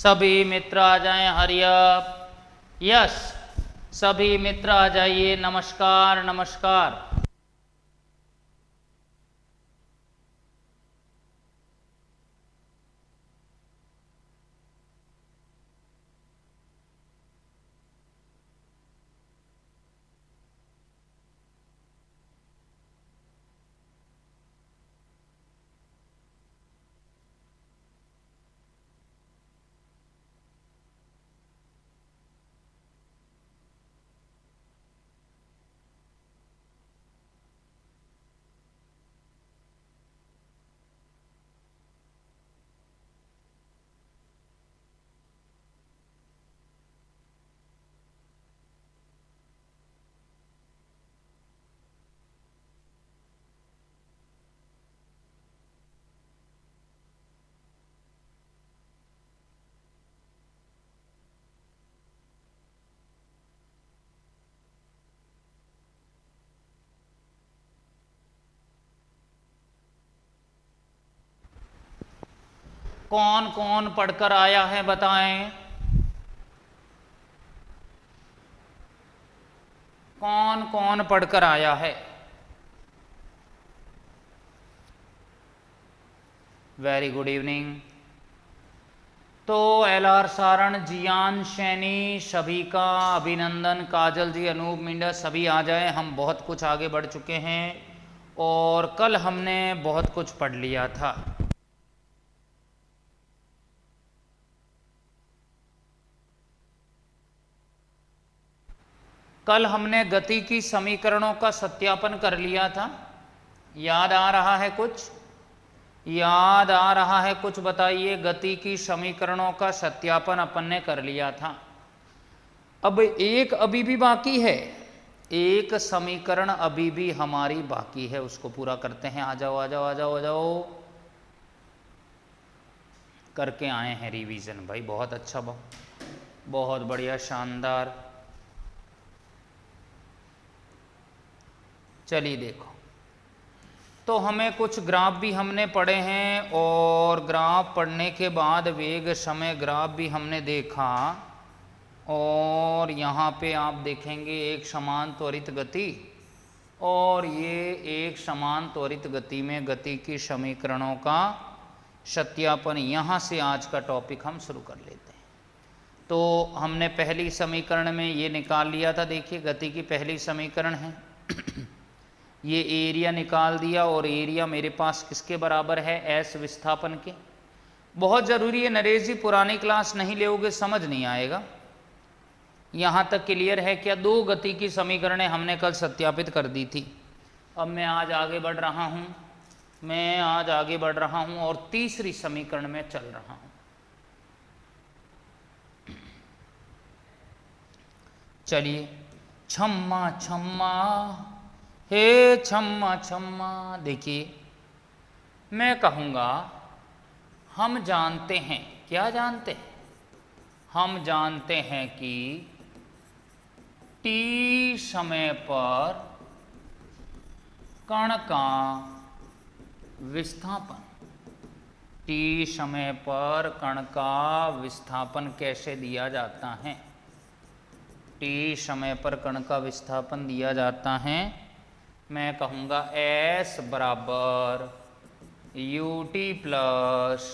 सभी मित्र आ जाएं, हरियप। यस, सभी मित्र आ जाइए। नमस्कार नमस्कार। कौन कौन पढ़कर आया है बताएं? कौन कौन पढ़कर आया है? Very good evening. तो LR सारण, जियान सैनी, सभी का अभिनंदन। काजल जी, अनूप मिंडा, सभी आ जाए। हम बहुत कुछ आगे बढ़ चुके हैं और कल हमने बहुत कुछ पढ़ लिया था। कल हमने गति की समीकरणों का सत्यापन कर लिया था। याद आ रहा है कुछ? याद आ रहा है कुछ? बताइए। गति की समीकरणों का सत्यापन अपन ने कर लिया था। अब एक अभी भी बाकी है, एक समीकरण अभी भी हमारी बाकी है, उसको पूरा करते हैं। आ जाओ आ जाओ आ जाओ आ जाओ। करके आए हैं रिवीजन भाई, बहुत अच्छा, बहुत बढ़िया, शानदार। चलिए देखो, तो हमें कुछ ग्राफ भी हमने पढ़े हैं और ग्राफ पढ़ने के बाद वेग समय ग्राफ भी हमने देखा। और यहाँ पे आप देखेंगे एक समान त्वरित गति और ये एक समान त्वरित गति में गति की समीकरणों का सत्यापन। यहाँ से आज का टॉपिक हम शुरू कर लेते हैं। तो हमने पहली समीकरण में ये निकाल लिया था। देखिए, गति की पहली समीकरण है ये एरिया निकाल दिया और एरिया मेरे पास किसके बराबर है? एस विस्थापन के। बहुत ज़रूरी है नरेश जी, पुरानी क्लास नहीं लोगे समझ नहीं आएगा। यहाँ तक क्लियर है क्या? दो गति की समीकरणें हमने कल सत्यापित कर दी थी। अब मैं आज आगे बढ़ रहा हूँ, मैं आज आगे बढ़ रहा हूँ और तीसरी समीकरण में चल रहा हूँ। चलिए, छम्मा छम्मा हे छम्मा छम्मा। देखिए, मैं कहूँगा हम जानते हैं, क्या जानते हैं? हम जानते हैं कि टी समय पर कण का विस्थापन, टी समय पर कण का विस्थापन कैसे दिया जाता है? टी समय पर कण का विस्थापन दिया जाता है, मैं कहूँगा S बराबर ut plus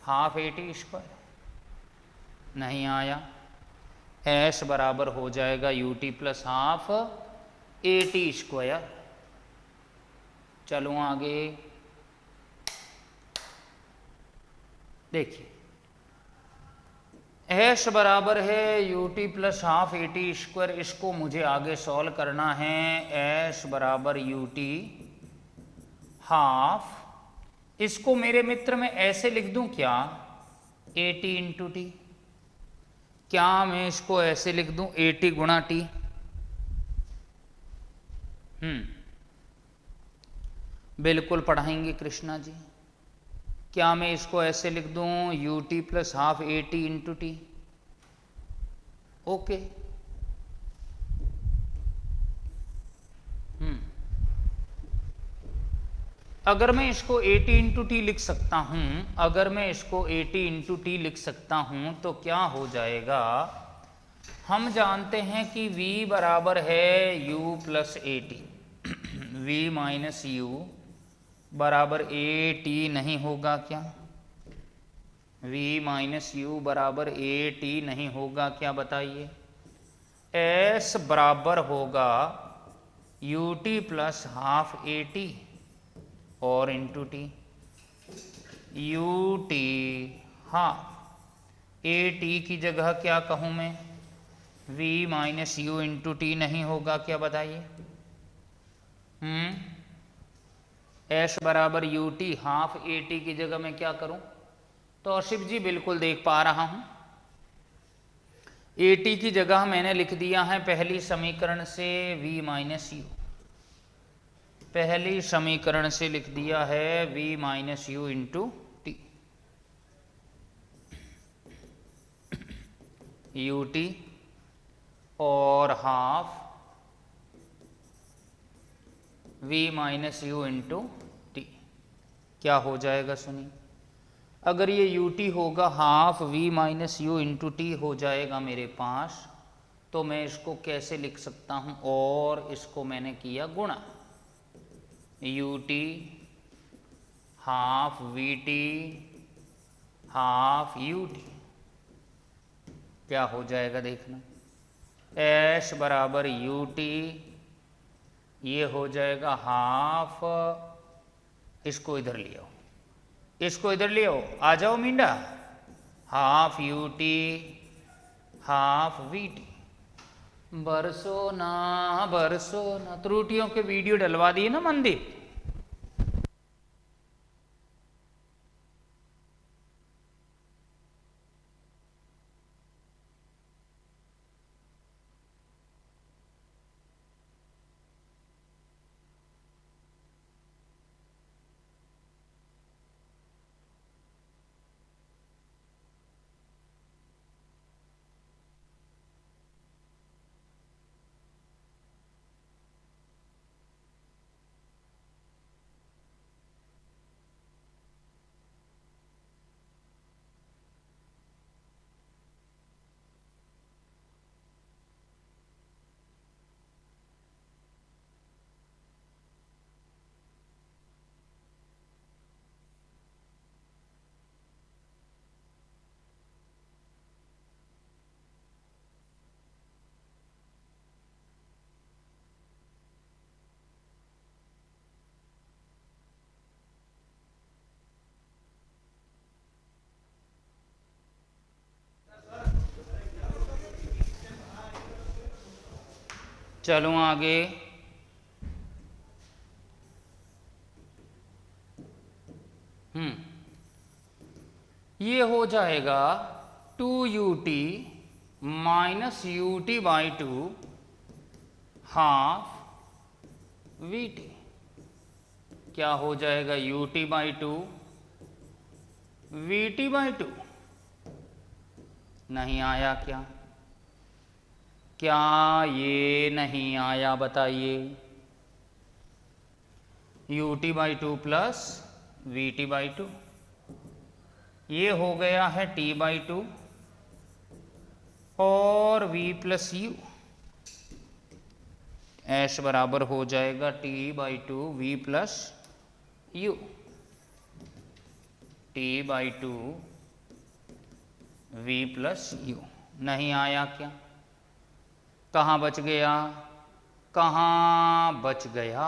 half AT square. नहीं आया? S बराबर हो जाएगा ut plus half AT square. चलो आगे देखिए, S बराबर है ut plus half AT square. इसको मुझे आगे सॉल्व करना है। S बराबर ut हाफ, इसको मेरे मित्र में ऐसे लिख दूं क्या? AT into t. क्या मैं इसको ऐसे लिख दूं? AT गुणा टी। बिल्कुल पढ़ाएंगे कृष्णा जी। क्या मैं इसको ऐसे लिख दूं? ut plus half AT into T. Okay. अगर मैं इसको 80 इंटू टी लिख सकता हूं, अगर मैं इसको 80 इंटू टी लिख सकता हूं तो क्या हो जाएगा, हम जानते हैं कि v बराबर है u plus a T, v minus u बराबर ए टी नहीं होगा क्या, v माइनस यू बराबर ए टी नहीं होगा क्या, बताइए। s बराबर होगा u t plus half a t और into t, u t half a t की जगह क्या कहूँ मैं, v minus u into t नहीं होगा क्या, बताइए। एस बराबर u t half a t की जगह मैं क्या करूं, तो आसिफ जी बिल्कुल देख पा रहा हूं, ए टी की जगह मैंने लिख दिया है पहली समीकरण से v माइनस यू, पहली समीकरण से लिख दिया है v minus u into t, u t और half v minus u into t, क्या हो जाएगा सुनिए। अगर ये यू टी होगा half v minus u into t हो जाएगा मेरे पास, तो मैं इसको कैसे लिख सकता हूँ, और इसको मैंने किया गुणा, you t half v T half u T, क्या हो जाएगा देखना, एस बराबर यू टी, ये हो जाएगा हाफ, इसको इधर ले आओ, इसको इधर ले आओ, आ जाओ मींडा, half u t half v t, बरसो ना, त्रुटियों के वीडियो डलवा दिए ना मंदिर। चलो आगे, ये हो जाएगा 2ut minus u t by two half v t, क्या हो जाएगा u t by two v t by two, नहीं आया क्या, क्या ये नहीं आया, बताइए। U t by two plus v t by two, ये हो गया है टी बाई टू और v प्लस यू, एस बराबर हो जाएगा t by two v plus u, t by two v plus u, नहीं आया क्या, कहाँ बच गया, कहाँ बच गया,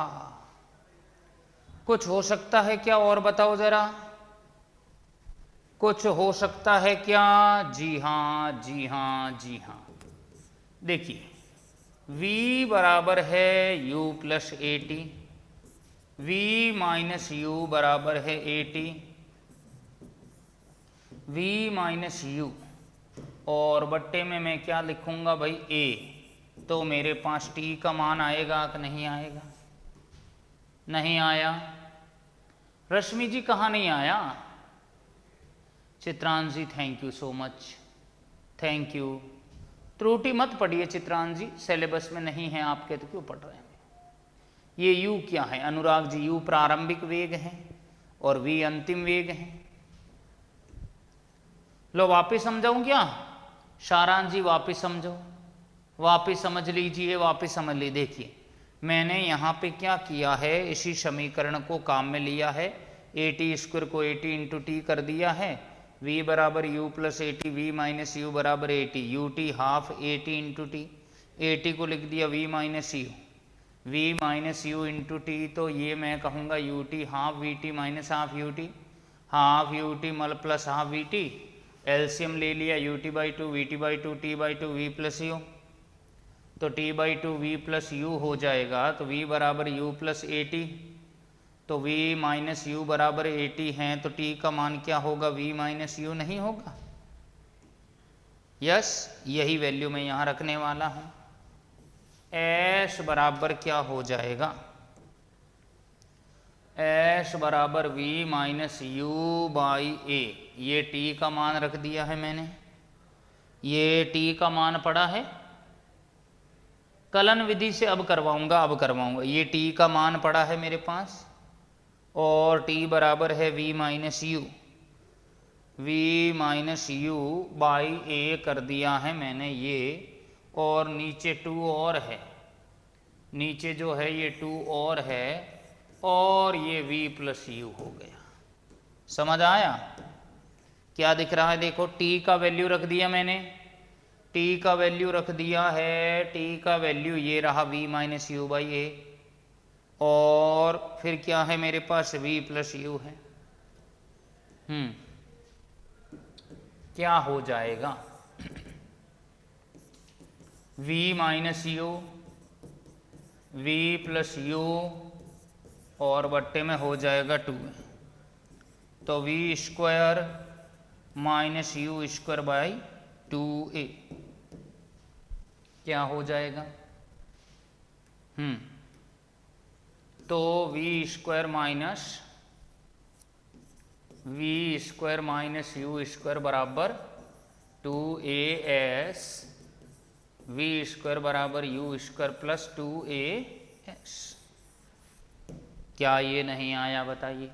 कुछ हो सकता है क्या, और बताओ जरा, कुछ हो सकता है क्या, जी हाँ जी हाँ जी हाँ, देखिए v बराबर है u plus a t, v minus u बराबर है a t, v minus u और बट्टे में मैं क्या लिखूंगा भाई a, तो मेरे पास t का मान आएगा कि नहीं आएगा, नहीं आया, रश्मि जी कहाँ नहीं आया, Chitransh ji thank you so much, thank you, त्रुटि मत पढ़िए चित्रांश जी, सिलेबस में नहीं है आपके तो क्यों पढ़ रहे हैं, ये u क्या है अनुराग जी? u प्रारंभिक वेग है और v अंतिम वेग है। लो वापिस समझाऊं क्या? सारांश जी वापिस समझो, वापिस समझ लीजिए, वापिस समझ लीजिए। देखिए मैंने यहाँ पे क्या किया है, इसी समीकरण को काम में लिया है, ए टी स्क्वायर को ए टी इंटू टी कर दिया है, v बराबर u plus a t, v minus u बराबर a t, u t half a t into t, a t को लिख दिया v minus u, v minus u into t, तो ये मैं कहूँगा u t half v t minus half u t, half u t मल plus half v t, LCM ले लिया u t by two v t by two t by two v plus you, तो t by two v plus u हो जाएगा, तो v बराबर u plus a t, तो v minus u बराबर a T है, तो t का मान क्या होगा? v माइनस यू नहीं होगा? यस, यही वैल्यू मैं यहाँ रखने वाला हूँ। s बराबर क्या हो जाएगा? s बराबर v माइनस यू बाई ए, ये t का मान रख दिया है मैंने, ये t का मान पड़ा है, कलन विधि से अब करवाऊंगा, ये t का मान पड़ा है मेरे पास, और t बराबर है v minus u, v minus u by a कर दिया है मैंने ये, और नीचे 2 और है, नीचे जो है ये 2 और है, और ये v प्लस यू हो गया। समझ आया? क्या दिख रहा है? देखो t का वैल्यू रख दिया मैंने, t का वैल्यू रख दिया है, t का वैल्यू ये रहा v माइनस यू बाई ए, और फिर क्या है मेरे पास? v प्लस यू है। क्या हो जाएगा? v minus u, v plus you, और बट्टे में हो जाएगा 2, तो v square minus u square by 2a, क्या हो जाएगा? तो v square minus u square बराबर 2as, v स्क्वायर बराबर यू स्क्वायर प्लस 2as। क्या ये नहीं आया? बताइए,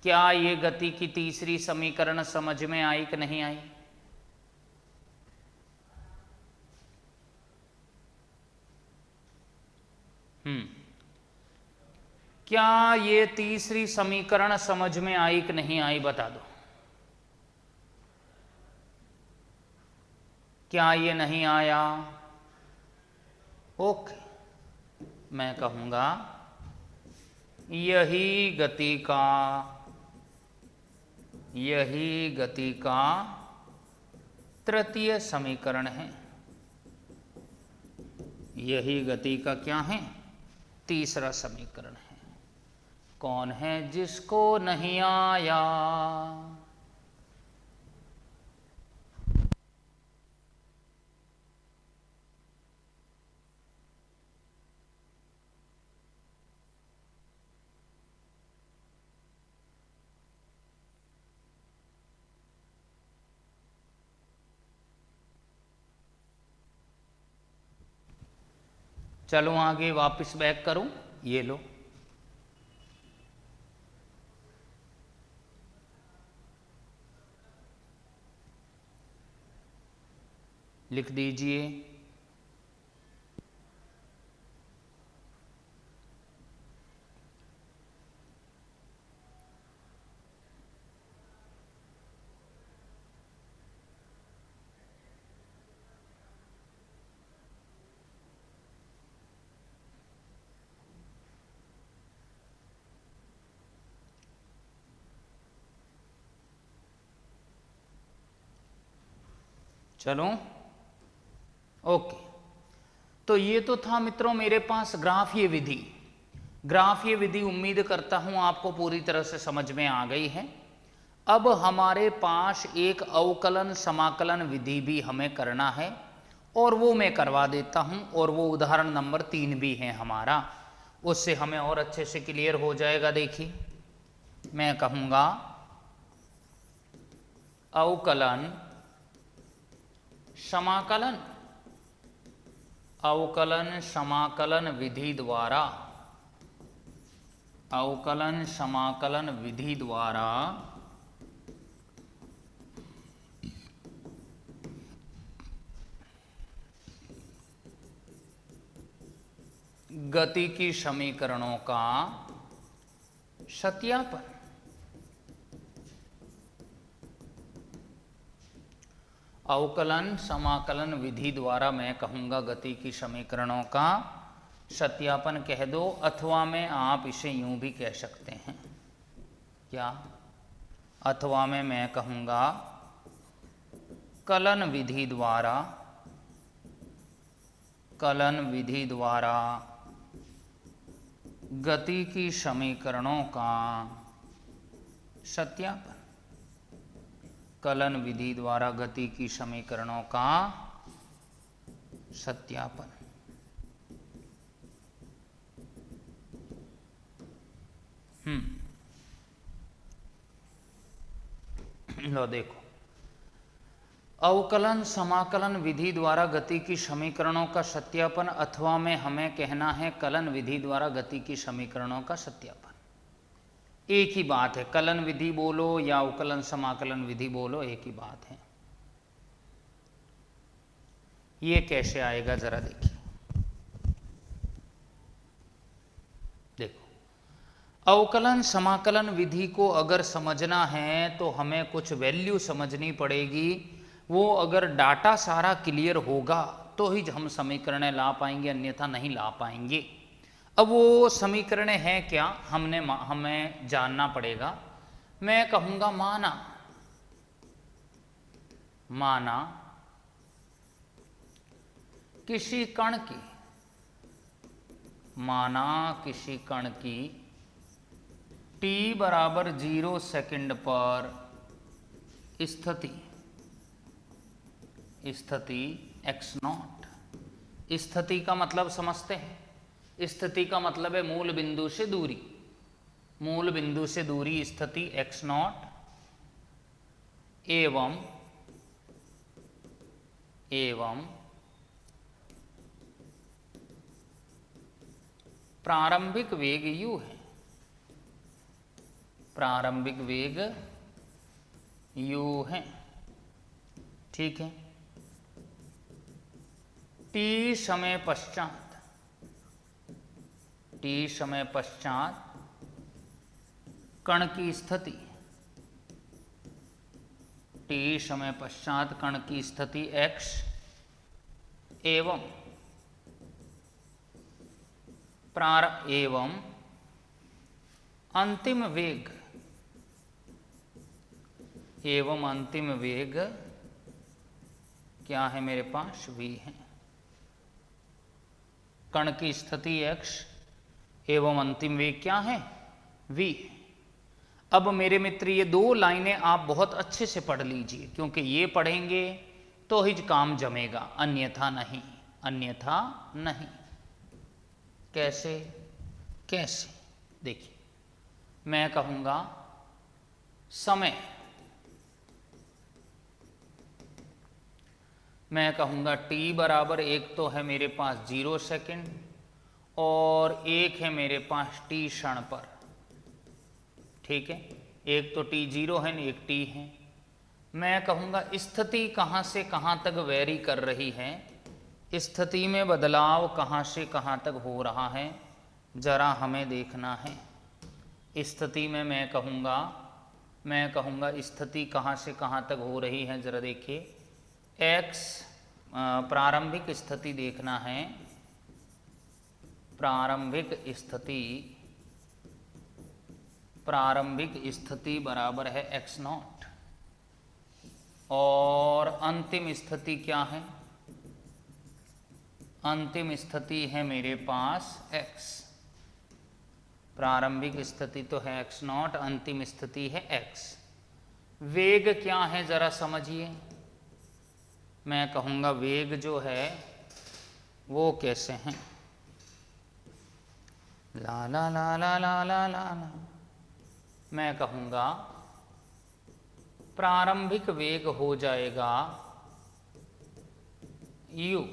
क्या ये गति की तीसरी समीकरण समझ में आई कि नहीं आई? क्या ये तीसरी समीकरण समझ में आई कि नहीं आई? बता दो। क्या ये नहीं आया? ओके, मैं कहूंगा यही गति का तृतीय समीकरण है, यही गति का क्या है? तीसरा समीकरण है। कौन है जिसको नहीं आया? चलो आगे वापस बैक करूं, ये लो, लिख दीजिए चलो ओके। तो ये तो था मित्रों मेरे पास ग्राफीय विधि। ग्राफीय विधि उम्मीद करता हूं आपको पूरी तरह से समझ में आ गई है। अब हमारे पास एक अवकलन समाकलन विधि भी हमें करना है और वो मैं करवा देता हूं, और वो उदाहरण नंबर 3 भी है हमारा, उससे हमें और अच्छे से क्लियर हो जाएगा। देखिए मैं कहूँगा अवकलन समाकलन, अवकलन समाकलन विधि द्वारा अवकलन समाकलन विधि द्वारा गति की समीकरणों का सत्यापन। अवकलन समाकलन विधि द्वारा मैं कहूँगा गति की समीकरणों का सत्यापन कह दो, अथवा में आप इसे यूं भी कह सकते हैं। क्या? अथवा में मैं कहूँगा कलन विधि द्वारा गति की समीकरणों का सत्यापन। कलन विधि द्वारा गति की समीकरणों का सत्यापन। लो देखो, अवकलन समाकलन विधि द्वारा गति की समीकरणों का सत्यापन, अथवा में हमें कहना है कलन विधि द्वारा गति की समीकरणों का सत्यापन। एक ही बात है, कलन विधि बोलो या अवकलन समाकलन विधि बोलो, एक ही बात है। ये कैसे आएगा जरा देखिए। देखो, अवकलन समाकलन विधि को अगर समझना है तो हमें कुछ वैल्यू समझनी पड़ेगी। वो अगर डाटा सारा क्लियर होगा तो ही हम समीकरणें ला पाएंगे, अन्यथा नहीं ला पाएंगे। अब वो समीकरणें हैं क्या, हमें जानना पड़ेगा। मैं कहूँगा माना किसी कण की t बराबर 0 सेकंड पर स्थिति x0। स्थिति का मतलब समझते हैं। स्थिति का मतलब है मूल बिंदु से दूरी। मूल बिंदु से दूरी स्थिति x0 एवं प्रारंभिक वेग u है। प्रारंभिक वेग u है, ठीक है। t समय पश्चात कण की स्थिति, t समय पश्चात कण की स्थिति x एवं अंतिम वेग क्या है मेरे पास, v है। कण की स्थिति x एवं अंतिम वेग क्या है, v। अब मेरे मित्र ये दो लाइनें आप बहुत अच्छे से पढ़ लीजिए, क्योंकि ये पढ़ेंगे तो ही काम जमेगा, अन्यथा नहीं। कैसे? देखिए, मैं कहूँगा समय, मैं कहूँगा t बराबर एक तो है मेरे पास 0 सेकंड और एक है मेरे पास t क्षण पर, ठीक है। एक तो t 0 है, एक t है। मैं कहूँगा स्थिति कहाँ से कहाँ तक वेरी कर रही है, स्थिति में बदलाव कहाँ से कहाँ तक हो रहा है, जरा हमें देखना है। स्थिति में मैं कहूँगा स्थिति कहाँ से कहाँ तक हो रही है, जरा देखिए। x प्रारंभिक स्थिति देखना है। प्रारंभिक स्थिति बराबर है x0 और अंतिम स्थिति क्या है, अंतिम स्थिति है मेरे पास x। प्रारंभिक स्थिति तो है x0, अंतिम स्थिति है x। वेग क्या है जरा समझिए। मैं कहूँगा वेग जो है वो कैसे हैं, ला ला ला ला ला ला ला। मैं कहूँगा प्रारंभिक वेग हो जाएगा u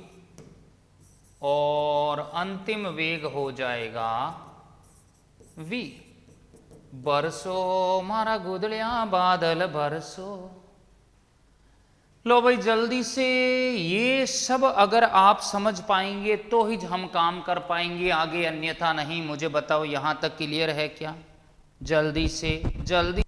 और अंतिम वेग हो जाएगा वी। बरसो मारा गुदलिया बादल बरसो। लो भाई जल्दी से, ये सब अगर आप समझ पाएंगे तो ही हम काम कर पाएंगे आगे, अन्यथा नहीं। मुझे बताओ यहां तक क्लियर है क्या? जल्दी से जल्दी।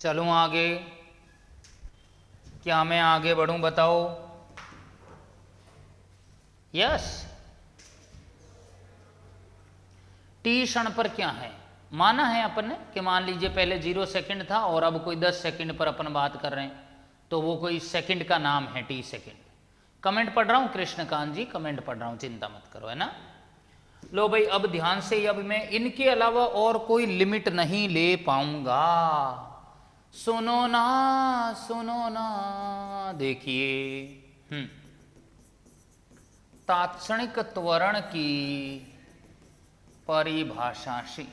चलूं आगे? क्या मैं आगे बढ़ूं? बताओ। यस। टी क्षण पर क्या है? माना है अपन ने कि मान लीजिए पहले 0 सेकंड था और अब कोई 10 सेकंड पर अपन बात कर रहे हैं, तो वो कोई सेकंड का नाम है टी सेकंड। कमेंट पढ़ रहा हूं कृष्णकांत जी, कमेंट पढ़ रहा हूं, चिंता मत करो, है ना। लो भाई अब ध्यान से, अब मैं इनके अलावा और कोई लिमिट नहीं ले पाऊंगा। सुनो ना, सुनो ना, देखिए तात्क्षणिक त्वरण की परिभाषा से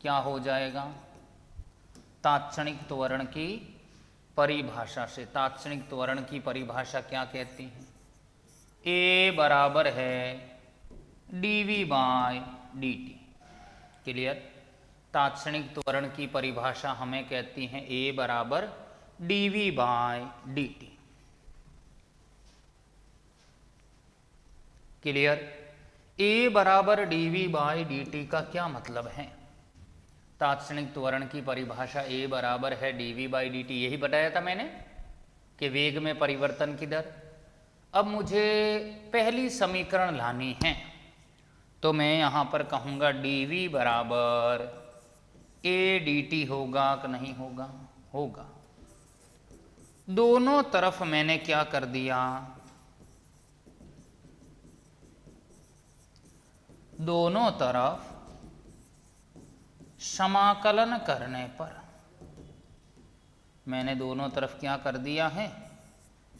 क्या हो जाएगा? तात्क्षणिक त्वरण की परिभाषा से, तात्क्षणिक त्वरण की परिभाषा क्या कहती है? ए बराबर है dv बाय dt। क्लियर? तात्क्षणिक त्वरण की परिभाषा हमें कहती है ए बराबर dv बाय dt। क्लियर? ए बराबर dv बाय dt का क्या मतलब है? तात्क्षणिक त्वरण की परिभाषा ए बराबर है dv बाई dt, यही बताया था मैंने कि वेग में परिवर्तन की दर। अब मुझे पहली समीकरण लानी है, तो मैं यहां पर कहूंगा dv बराबर a dt होगा कि नहीं होगा? होगा। दोनों तरफ मैंने क्या कर दिया? दोनों तरफ समाकलन करने पर मैंने दोनों तरफ क्या कर दिया है?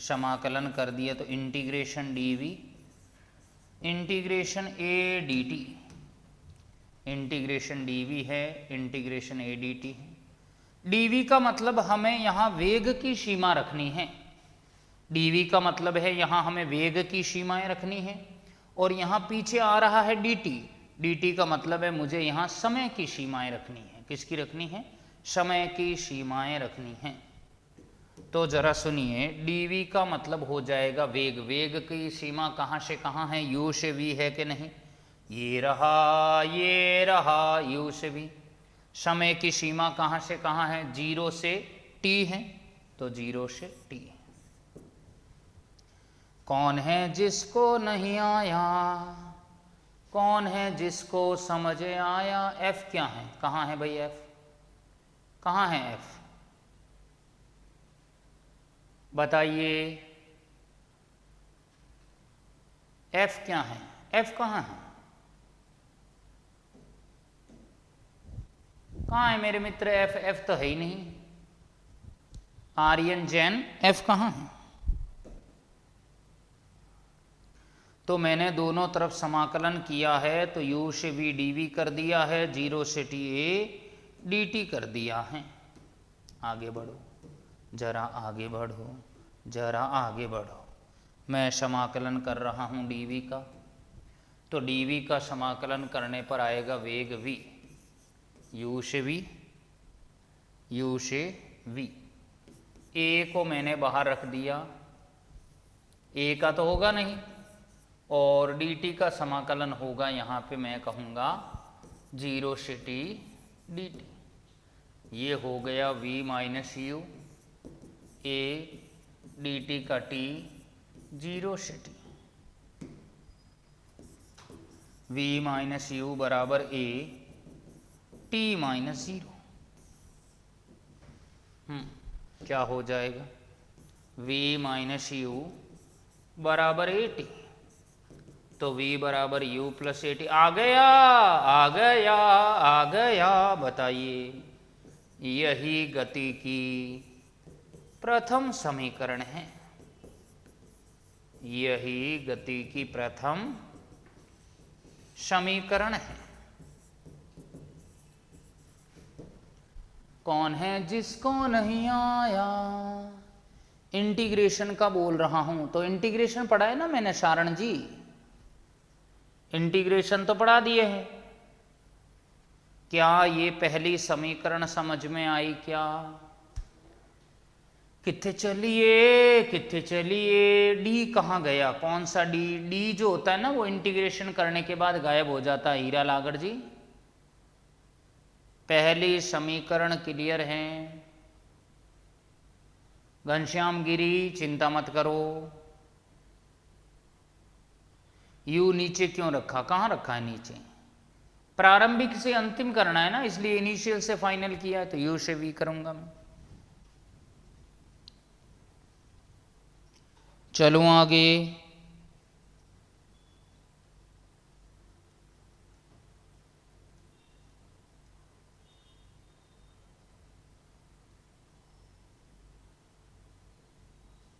समाकलन कर दिया। तो integration dv integration a dt, integration dv है, इंटीग्रेशन a dt है। dv का मतलब हमें यहाँ वेग की सीमा रखनी है, dv का मतलब है यहाँ हमें वेग की सीमाएं रखनी है, और यहाँ पीछे आ रहा है dt, dt का मतलब है मुझे यहाँ समय की सीमाएं रखनी है। किसकी रखनी है? समय की सीमाएं रखनी है। तो जरा सुनिए, dv का मतलब हो जाएगा वेग। वेग की सीमा कहाँ से कहाँ है? u से v है कि नहीं? ये रहा u से v। समय की सीमा कहाँ से कहाँ है? 0 से t है, तो 0 से t। कौन है जिसको नहीं आया? कौन है जिसको समझ आया? f क्या है? कहाँ है भाई f? कहाँ है f? बताइए f क्या है? f कहाँ है? कहाँ है मेरे मित्र f? f तो है ही नहीं। आर्यन जैन f कहाँ है? तो मैंने दोनों तरफ समाकलन किया है, तो u से v dv कर दिया है, 0 से t a dt कर दिया है। आगे बढ़ो, जरा आगे बढ़ो, जरा आगे बढ़ो। मैं समाकलन कर रहा हूँ dv का, तो dv का समाकलन करने पर आएगा वेग v, u से v, u से v। a को मैंने बाहर रख दिया, a का तो होगा नहीं, और dt का समाकलन होगा यहाँ पे मैं कहूँगा 0 से t dt। ये हो गया v minus you, a dt का t 0 से t, v माइनस यू बराबर a t माइनस 0। क्या हो जाएगा, v माइनस यू बराबर ए टी, तो v बराबर u प्लस ए टी। आ गया आ गया आ गया। बताइए, यही गति की प्रथम समीकरण है, यही गति की प्रथम समीकरण है। कौन है जिसको नहीं आया, इंटीग्रेशन का बोल रहा हूं। तो इंटीग्रेशन पढ़ा है ना मैंने सारण जी, इंटीग्रेशन तो पढ़ा दिए हैं। क्या ये पहली समीकरण समझ में आई क्या? कित्थे चलिए कित्थे चलिए, डी कहाँ गया, कौन सा डी? डी जो होता है ना वो इंटीग्रेशन करने के बाद गायब हो जाता है। हीरा लागर जी, पहली समीकरण क्लियर है। घनश्याम गिरी चिंता मत करो। यू नीचे क्यों रखा, कहाँ रखा है नीचे? प्रारंभिक से अंतिम करना है ना, इसलिए इनिशियल से फाइनल किया है, तो यू से वी करूंगा मैं। चलो आगे।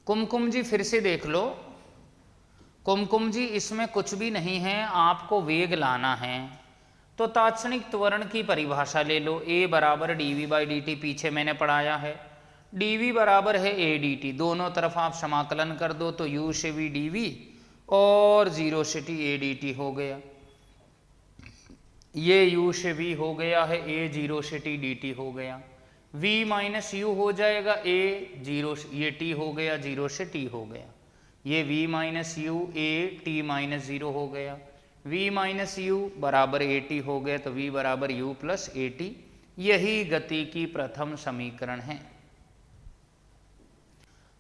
कुमकुम जी फिर से देख लो। कुमकुम जी इसमें कुछ भी नहीं है, आपको वेग लाना है। तो तात्क्षणिक त्वरण की परिभाषा ले लो। a बराबर dv बाई dt पीछे मैंने पढ़ाया है। dv बराबर है a dt, दोनों तरफ आप समाकलन कर दो तो u से v dv और 0 से t a dt हो गया। ये u से v हो गया है, a 0 से t dt हो गया। v माइनस यू हो जाएगा, a 0 ये t हो गया, 0 से t हो गया। ये v minus you a t minus 0 हो गया। v माइनस यू बराबर ए टी हो गया, तो v बराबर u प्लस ए टी। यही गति की प्रथम समीकरण है।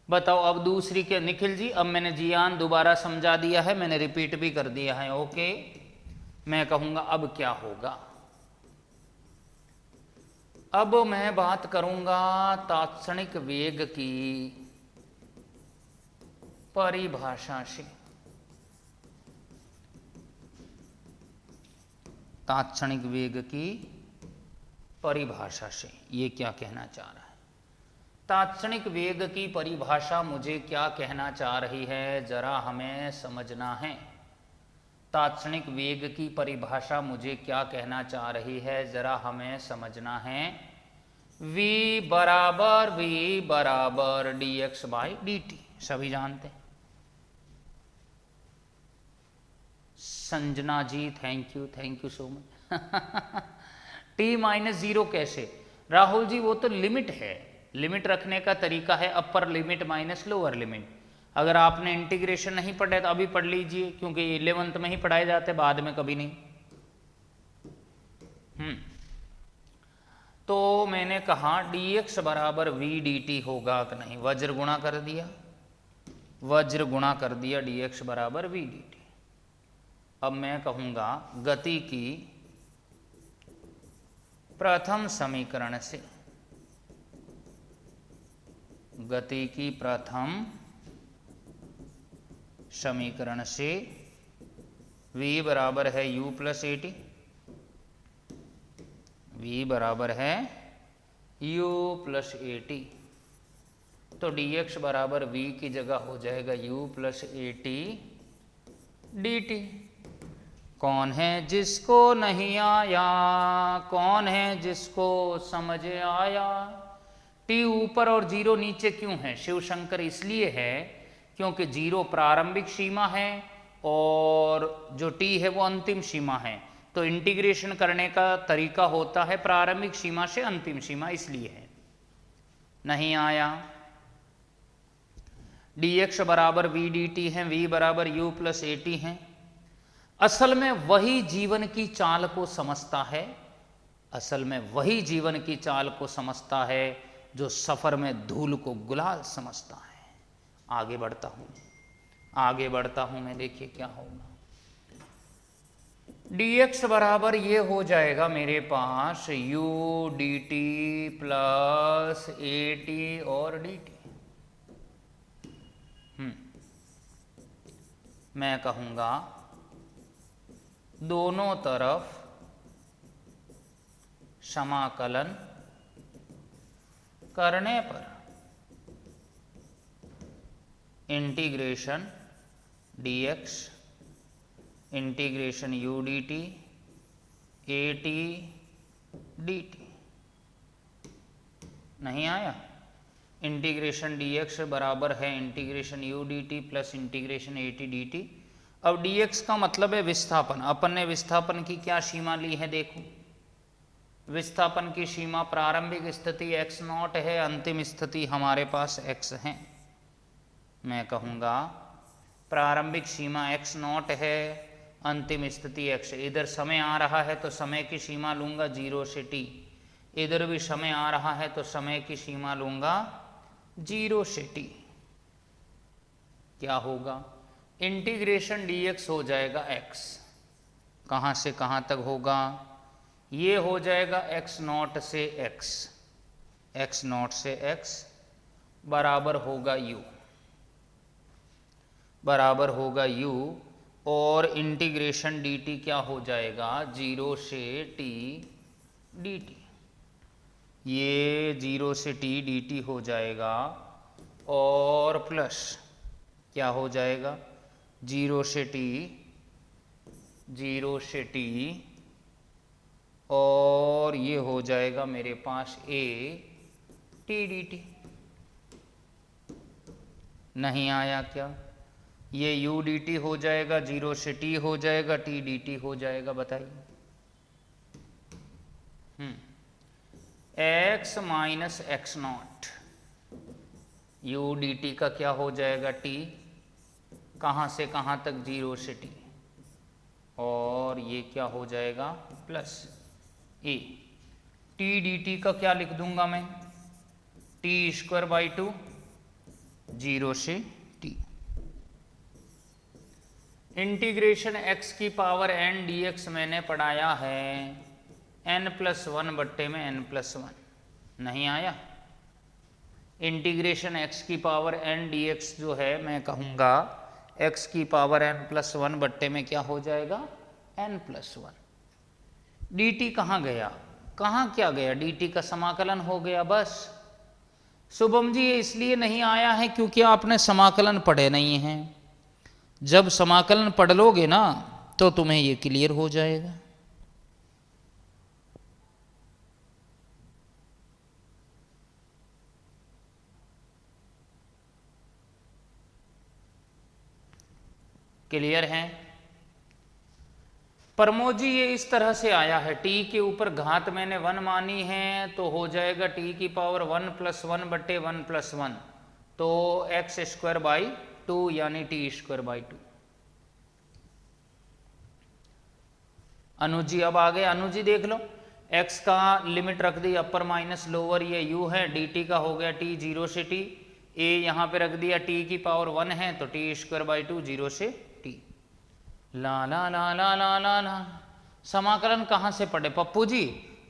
बताओ अब दूसरी के। निखिल जी अब मैंने जियान दोबारा समझा दिया है, मैंने रिपीट भी कर दिया है। ओके, मैं कहूंगा अब क्या होगा। अब मैं बात करूंगा तात्क्षणिक वेग की परिभाषा से। तात्क्षणिक वेग की परिभाषा से ये क्या कहना चाह रहा है? तात्क्षणिक वेग की परिभाषा मुझे क्या कहना चाह रही है, जरा हमें समझना है। तात्क्षणिक वेग की परिभाषा मुझे क्या कहना चाह रही है, जरा हमें समझना है। v बराबर dx बाई dt, सभी जानते हैं। Sanjana ji thank you so much. t minus 0 कैसे? राहुल जी वो तो लिमिट है, लिमिट रखने का तरीका है अपर लिमिट माइनस लोअर लिमिट। अगर आपने इंटीग्रेशन नहीं पढ़ा तो अभी पढ़ लीजिए, क्योंकि 11th में ही पढ़ाए जाते, बाद में कभी नहीं। तो मैंने कहा dx बराबर v dt होगा कि नहीं, वज्र गुणा कर दिया, वज्र गुणा कर दिया dx बराबर v dt। अब मैं कहूंगा गति की प्रथम समीकरण से, गति की प्रथम समीकरण से v बराबर है u plus a T, v बराबर है u प्लस ए टी, तो dx बराबर v की जगह हो जाएगा u plus a T D T. कौन है जिसको नहीं आया, कौन है जिसको समझ आया? t ऊपर और 0 नीचे क्यों है शिव शंकर? इसलिए है क्योंकि 0 प्रारंभिक सीमा है और जो t है वो अंतिम सीमा है, तो इंटीग्रेशन करने का तरीका होता है प्रारंभिक सीमा से अंतिम सीमा, इसलिए है। नहीं आया। dx बराबर v dt है, v बराबर u प्लस at है। असल में वही जीवन की चाल को समझता है, असल में वही जीवन की चाल को समझता है जो सफर में धूल को गुलाल समझता है। आगे बढ़ता हूं, आगे बढ़ता हूं मैं, देखिए क्या होगा। dx बराबर ये हो जाएगा मेरे पास u dt प्लस at और dt। मैं कहूंगा दोनों तरफ समाकलन करने पर integration dx integration u dt at dt। नहीं आया। इंटीग्रेशन dx बराबर है integration u dt plus integration at dt। अब dx का मतलब है विस्थापन। अपन ने विस्थापन की क्या सीमा ली है, देखो। विस्थापन की सीमा प्रारंभिक स्थिति x नॉट है, अंतिम स्थिति हमारे पास x है। मैं कहूँगा प्रारंभिक सीमा x नॉट है, अंतिम स्थिति x। इधर समय आ रहा है तो समय की सीमा लूँगा 0 से t, इधर भी समय आ रहा है तो समय की सीमा लूँगा 0 से t। क्या होगा, इंटीग्रेशन dx हो जाएगा x, कहाँ से कहाँ तक होगा, ये हो जाएगा x नॉट से x, x नॉट से x बराबर होगा u, बराबर होगा u। और इंटीग्रेशन dt क्या हो जाएगा, 0 से t dt। ये 0 से t dt हो जाएगा और प्लस क्या हो जाएगा, 0 से t, 0 से t और ये हो जाएगा मेरे पास a t dt। नहीं आया क्या, ये u dt हो जाएगा, 0 से t हो जाएगा, t dt हो जाएगा। बताइए x minus x not, u dt का क्या हो जाएगा t, कहाँ से कहाँ तक, 0 से t, और ये क्या हो जाएगा प्लस a। t dt का क्या लिख दूंगा मैं, t स्क्वायर बाई 2, 0 से t। इंटीग्रेशन x की पावर n dx मैंने पढ़ाया है n+1 बट्टे में n+1। नहीं आया। इंटीग्रेशन x की पावर n dx जो है मैं कहूँगा x की पावर n+1 बट्टे में क्या हो जाएगा, n+1। dt कहाँ गया, कहाँ क्या गया, dt का समाकलन हो गया बस। शुभम जी ये इसलिए नहीं आया है क्योंकि आपने समाकलन पढ़े नहीं हैं। जब समाकलन पढ़ लोगे ना तो तुम्हें ये क्लियर हो जाएगा। क्लियर है। प्रमोद जी ये इस तरह से आया है, t के ऊपर घात मैंने 1 मानी है तो हो जाएगा t की पावर 1+1 बट्टे 1+1, तो x स्क्वायर बाई 2 यानी t स्क्वायर बाई 2। अनुज जी अब आ गए, अनुज जी देख लो, x का लिमिट रख दी अपर माइनस लोअर, ये u है, dt का हो गया t 0 से t, a यहाँ पे रख दिया t की पावर 1 है तो t स्क्वायर बाई 2 0 से t। ला ला ला ला ला ला ला। समाकलन कहाँ से पढ़े पप्पू जी,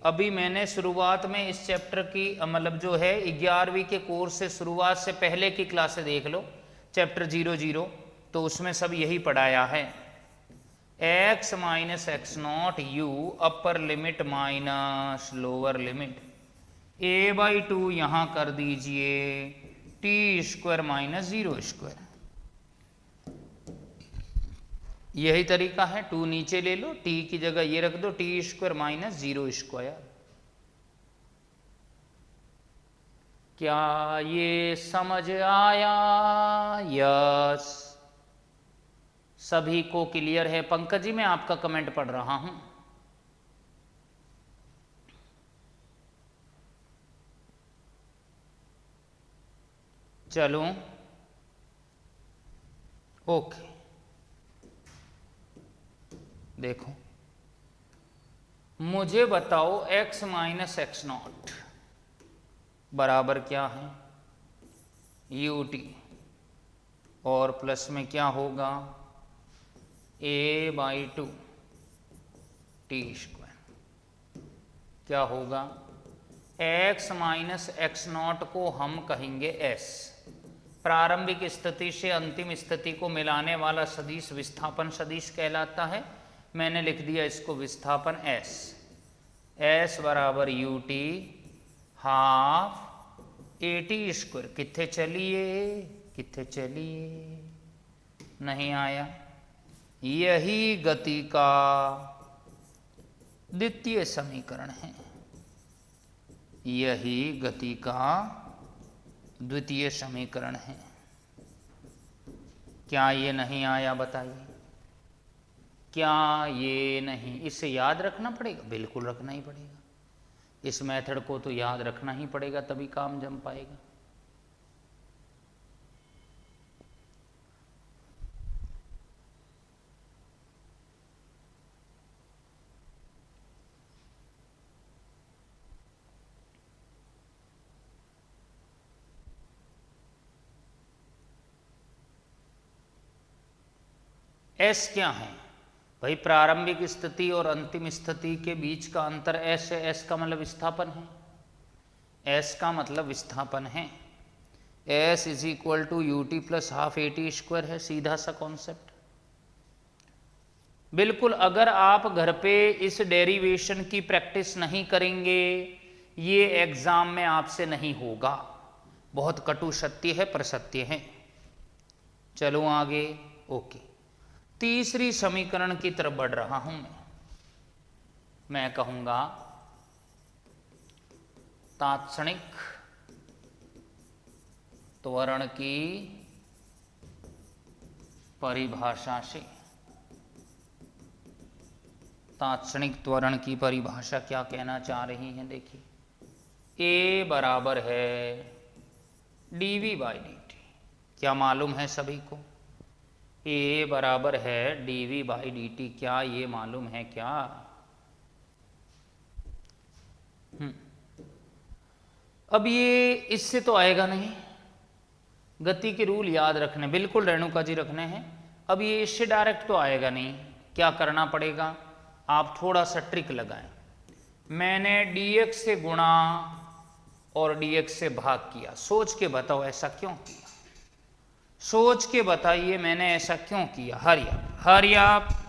अभी मैंने शुरुआत में इस चैप्टर की मतलब जो है 11वीं के कोर्स से शुरुआत से पहले की क्लासें देख लो, चैप्टर 00, तो उसमें सब यही पढ़ाया है। x minus x not u upper limit minus lower limit a by 2 यहाँ कर दीजिए t स्क्वायर माइनस 0 स्क्वायर। यही तरीका है, 2 नीचे ले लो, t की जगह ये रख दो t स्क्वायर माइनस 0 स्क्वायर। क्या ये समझ आया, यस सभी को क्लियर है? पंकज जी मैं आपका कमेंट पढ़ रहा हूं। चलो ओके, देखो मुझे बताओ x माइनस एक्स नॉट बराबर क्या है? ut, और प्लस में क्या होगा? a/2 T square. क्या होगा? x माइनस एक्स नॉट को हम कहेंगे s। प्रारंभिक स्थिति से अंतिम स्थिति को मिलाने वाला सदिश विस्थापन सदिश कहलाता है। मैंने लिख दिया इसको विस्थापन s। s बराबर ut half a t square. कितने चलिए, कितने चलिए, नहीं आया। यही गति का द्वितीय समीकरण है, यही गति का द्वितीय समीकरण है। क्या ये नहीं आया? बताइए, क्या ये नहीं? इसे याद रखना पड़ेगा, बिल्कुल रखना ही पड़ेगा। इस मेथड को तो याद रखना ही पड़ेगा, तभी काम जम पाएगा। एस क्या है भाई? प्रारंभिक स्थिति और अंतिम स्थिति के बीच का अंतर एस है। एस का मतलब विस्थापन है, एस का मतलब विस्थापन है। S is equal to u t plus half a t square है, सीधा सा कॉन्सेप्ट। बिल्कुल, अगर आप घर पे इस डेरिवेशन की प्रैक्टिस नहीं करेंगे, ये एग्जाम में आपसे नहीं होगा। बहुत कटु सत्य है, पर सत्य है। चलो आगे, ओके। तीसरी समीकरण की तरफ बढ़ रहा हूं मैं कहूंगा तात्क्षणिक त्वरण की परिभाषा से। तात्क्षणिक त्वरण की परिभाषा क्या कहना चाह रही है? देखिए, a बराबर है dv बाई dt। क्या मालूम है सभी को? a बराबर है dv बाई dt। क्या ये मालूम है क्या? अब ये इससे तो आएगा नहीं, गति के रूल याद रखने, बिल्कुल रेणुका जी रखने हैं। अब ये इससे डायरेक्ट तो आएगा नहीं, क्या करना पड़ेगा? आप थोड़ा सा ट्रिक लगाएं। मैंने dx से गुणा और dx से भाग किया। सोच के बताओ ऐसा क्यों किया? सोच के बताइए मैंने ऐसा क्यों किया? हरी आप, हरी आप।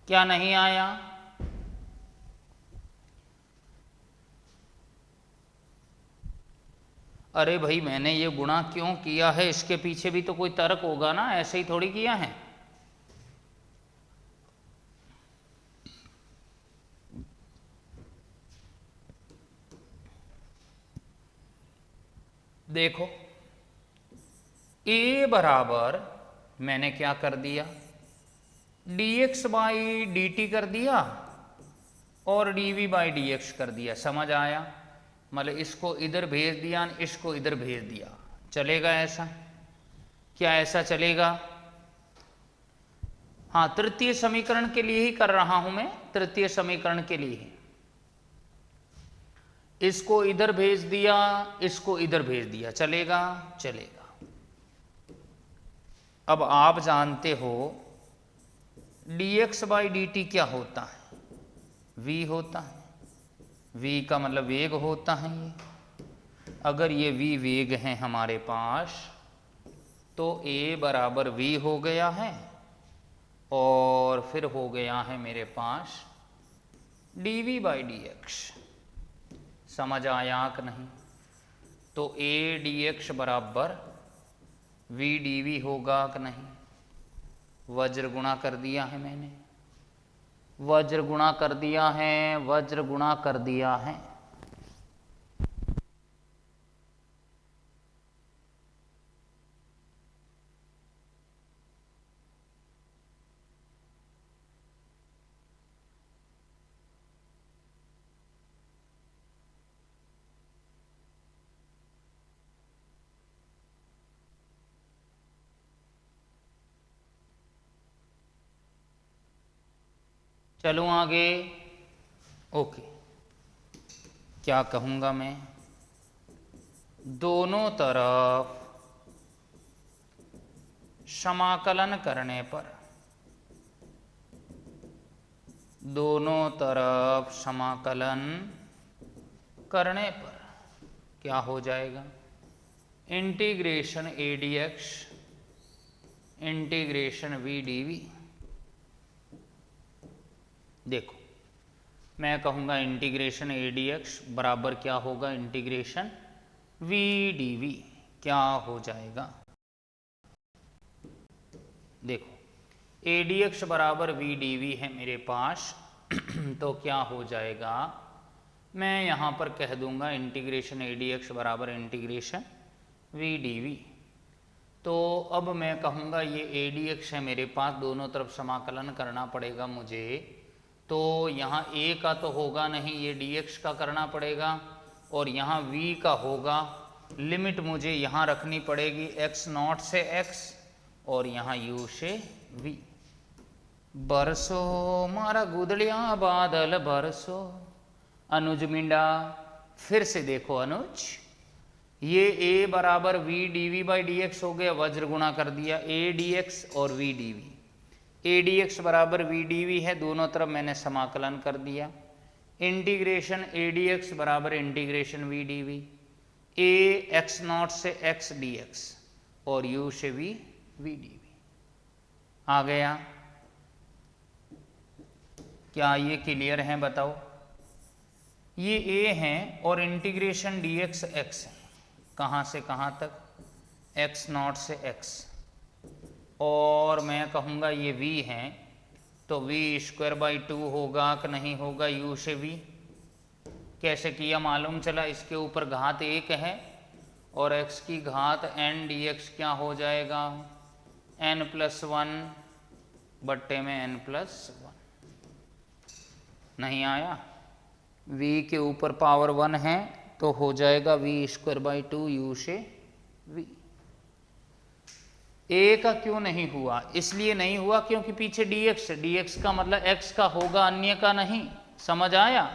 क्या नहीं आया? अरे भाई मैंने ये गुणा क्यों किया है, इसके पीछे भी तो कोई तर्क होगा ना, ऐसे ही थोड़ी किया है। देखो a बराबर मैंने क्या कर दिया, dx बाई dt कर दिया और dv बाई dx कर दिया। समझ आया? मतलब इसको इधर भेज दिया, इसको इधर भेज दिया। चलेगा ऐसा? क्या ऐसा चलेगा? हाँ, तृतीय समीकरण के लिए ही कर रहा हूं मैं, तृतीय समीकरण के लिए। इसको इधर भेज दिया, इसको इधर भेज दिया, चलेगा? चलेगा। अब आप जानते हो dx बाई dt क्या होता है? v होता है। v का मतलब वेग होता है। ये अगर ये v वेग है हमारे पास, तो a बराबर v हो गया है और फिर हो गया है मेरे पास dv बाई dx। समझ आया कि नहीं? तो a dx बराबर v dv होगा कि नहीं? वज्र गुणा कर दिया है मैंने, वज्र गुणा कर दिया है, वज्र गुणा कर दिया है। चलो आगे। ओके, क्या कहूँगा मैं, दोनों तरफ समाकलन करने पर, दोनों तरफ समाकलन करने पर क्या हो जाएगा, integration a d x integration v d v. देखो मैं कहूँगा इंटीग्रेशन ए डी एक्स बराबर क्या होगा, इंटीग्रेशन वी डी वी। क्या हो जाएगा? देखो ए डी एक्स बराबर वी डी वी है मेरे पास तो क्या हो जाएगा, मैं यहाँ पर कह दूंगा इंटीग्रेशन ए डी एक्स बराबर इंटीग्रेशन वी डी वी। तो अब मैं कहूँगा ये ए डी एक्स है मेरे पास, दोनों तरफ समाकलन करना पड़ेगा मुझे। तो यहाँ a का तो होगा नहीं, ये dx का करना पड़ेगा और यहाँ v का होगा। लिमिट मुझे यहाँ रखनी पड़ेगी x नॉट से x और यहाँ u से v। बरसो मारा गुदड़िया बादल बरसो, अनुज मिंडा। फिर से देखो अनुज, ये a बराबर v dv बाई dx हो गया, वज्र गुणा कर दिया a dx और v dv। A d x बराबर वी डी वी है, दोनों तरफ मैंने समाकलन कर दिया। इंटीग्रेशन ए डी एक्स बराबर integration v d v, a x not से एक्स डी एक्स और यू से वी वी डी वी। आ गया? क्या ये क्लियर है? बताओ। ये ए है और इंटीग्रेशन डी एक्स एक्स है, कहाँ से कहाँ तक, एक्स नॉट से एक्स। और मैं कहूँगा ये v है तो v स्क्वायर बाई 2 होगा कि नहीं होगा, u से v। कैसे किया मालूम चला, इसके ऊपर घात 1 है और x की घात n dx क्या हो जाएगा, n प्लस 1 बट्टे में n प्लस 1। नहीं आया? v के ऊपर पावर 1 है तो हो जाएगा v स्क्वायर बाई 2 u से v। ए का क्यों नहीं हुआ? इसलिए नहीं हुआ क्योंकि पीछे dx है, dx का मतलब x का होगा, अन्य का नहीं। समझ आया?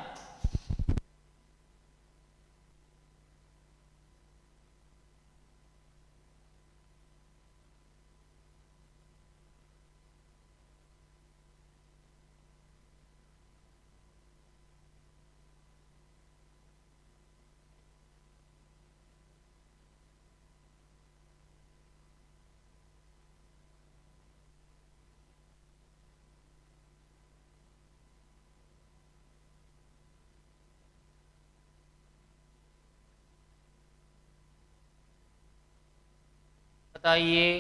बताइए।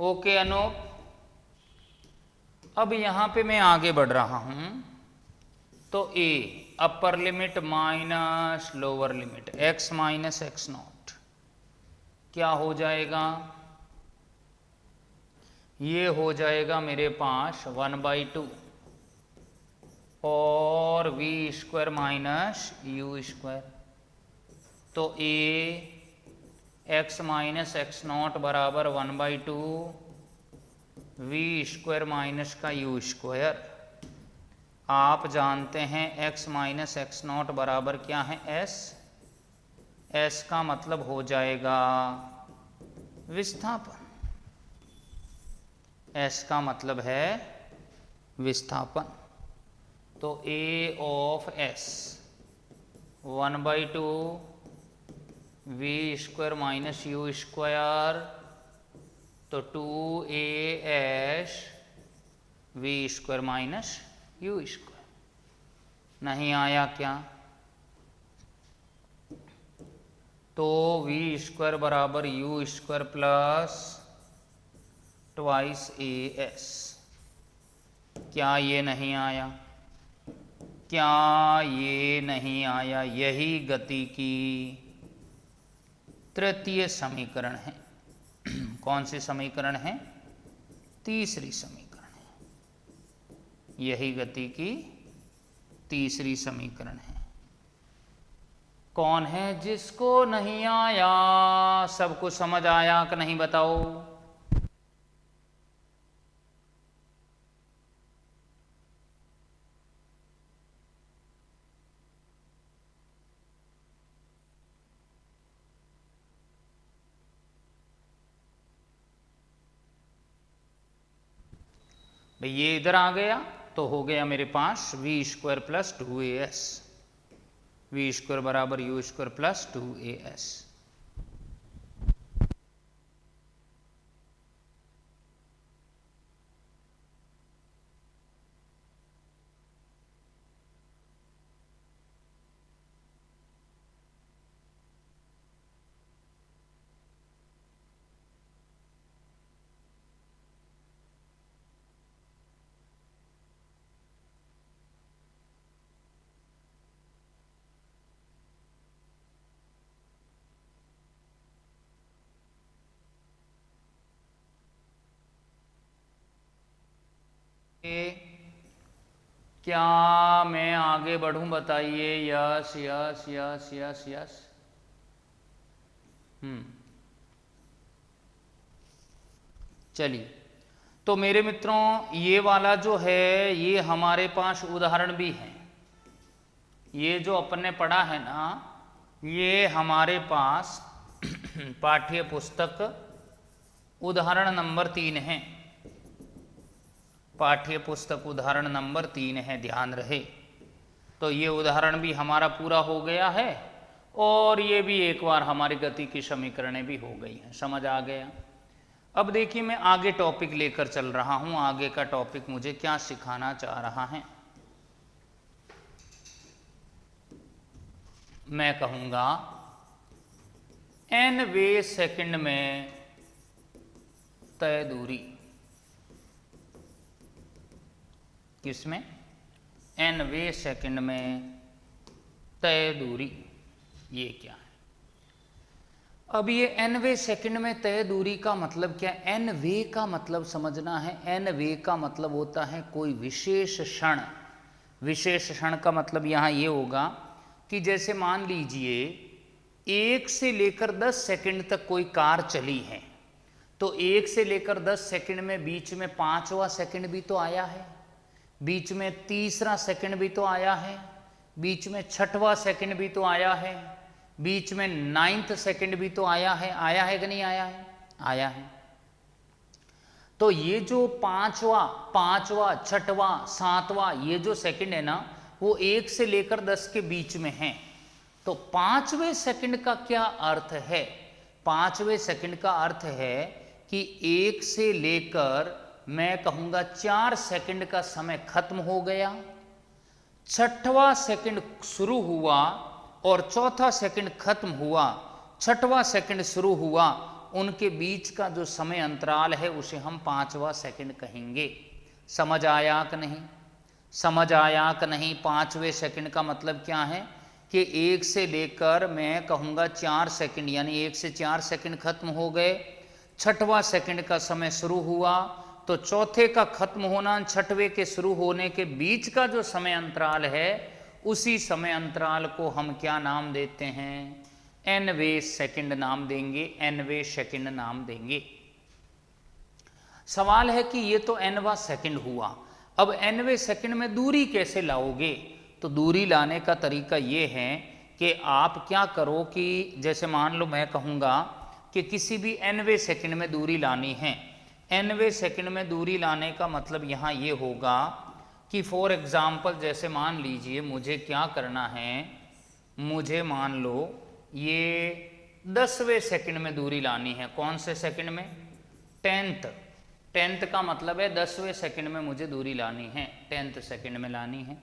ओके अनूप, अब यहां पे मैं आगे बढ़ रहा हूं। तो a upper limit minus lower limit x minus x naught क्या हो जाएगा? ये हो जाएगा मेरे पास 1/2 और v square minus u square. तो a x minus x not बराबर 1/2 वी स्क्वायर माइनस का यू स्क्वायर। आप जानते हैं x माइनस एक्स नॉट बराबर क्या है? s का मतलब हो जाएगा विस्थापन। s का मतलब है विस्थापन। तो a of s 1/2 v square minus u square, तो 2as v square minus u square. नहीं आया क्या? तो वी स्क्वायर बराबर u square plus twice as। क्या ये नहीं आया? क्या ये नहीं आया? यही गति की तृतीय समीकरण है। कौन सी समीकरण है? तीसरी समीकरण है। यही गति की तीसरी समीकरण है। कौन है जिसको नहीं आया? सबको समझ आया कि नहीं बताओ? भाई ये इधर आ गया तो हो गया मेरे पास v square plus 2as। V square बराबर यू स्क्वायर प्लस 2as। क्या मैं आगे बढ़ूं? बताइए। Yes yes yes yes yes. चलिए, तो मेरे मित्रों ये वाला जो है ये हमारे पास उदाहरण भी है। ये जो अपन ने पढ़ा है ना, ये हमारे पास पाठ्य पुस्तक उदाहरण नंबर 3 है। पाठ्य पुस्तक उदाहरण नंबर 3 है, ध्यान रहे। तो ये उदाहरण भी हमारा पूरा हो गया है और ये भी एक बार हमारी गति की समीकरणें भी हो गई हैं। समझ आ गया? अब देखिए, मैं आगे टॉपिक लेकर चल रहा हूं। आगे का टॉपिक मुझे क्या सिखाना चाह रहा है? मैं कहूंगा nवें सेकंड में तय दूरी। किसमें? nवें सेकंड में तय दूरी। ये क्या है? अब ये nवें सेकंड में तय दूरी का मतलब क्या? nवें का मतलब समझना है। nवें का मतलब होता है कोई विशेष क्षण। विशेष क्षण का मतलब यहाँ ये होगा कि जैसे मान लीजिए 1 से लेकर 10 सेकंड तक कोई कार चली है, तो 1 से लेकर 10 सेकंड में बीच में 5वां सेकंड भी तो आया है, बीच में 3रा सेकंड भी तो आया है, बीच में 6वां सेकंड भी तो आया है, बीच में 9th सेकंड भी तो आया है। आया है कि नहीं आया है? आया है। तो ये जो 5वां, 6वां, 7वां ये जो सेकंड है ना, वो 1 से लेकर 10 के बीच में है। तो 5वें सेकंड का क्या अर्थ है? 5वें सेकंड का अर्थ है कि 1 से लेकर मैं कहूंगा 4 सेकंड का समय खत्म हो गया, 6वां सेकंड शुरू हुआ और 4था सेकंड खत्म हुआ, 6वां सेकंड शुरू हुआ उनके बीच का जो समय अंतराल है उसे हम 5वां सेकंड कहेंगे। समझ आया कि नहीं? समझ आया कि नहीं? 5वें सेकंड का मतलब क्या है कि 1 से लेकर मैं कहूँगा 4 सेकंड, यानी 1 से 4 सेकंड खत्म हो गए, 6वां सेकंड का समय शुरू हुआ, तो चौथे का खत्म होना 6वें के शुरू होने के बीच का जो समय अंतराल है उसी समय अंतराल को हम क्या नाम देते हैं? nवें सेकंड नाम देंगे, nवें सेकंड नाम देंगे। सवाल है कि ये तो nवां सेकंड हुआ, अब nवें सेकंड में दूरी कैसे लाओगे? तो दूरी लाने का तरीका ये है कि आप क्या करो कि जैसे मान लो मैं कहूँगा कि किसी भी nवें सेकंड में दूरी लानी है। nवें सेकंड में दूरी लाने का मतलब यहाँ ये होगा कि फॉर एग्जाम्पल जैसे मान लीजिए मुझे क्या करना है, मुझे मान लो ये 10वें सेकंड में दूरी लानी है। कौन से सेकंड में? 10th का मतलब है 10वें सेकंड में मुझे दूरी लानी है, 10th सेकंड में लानी है।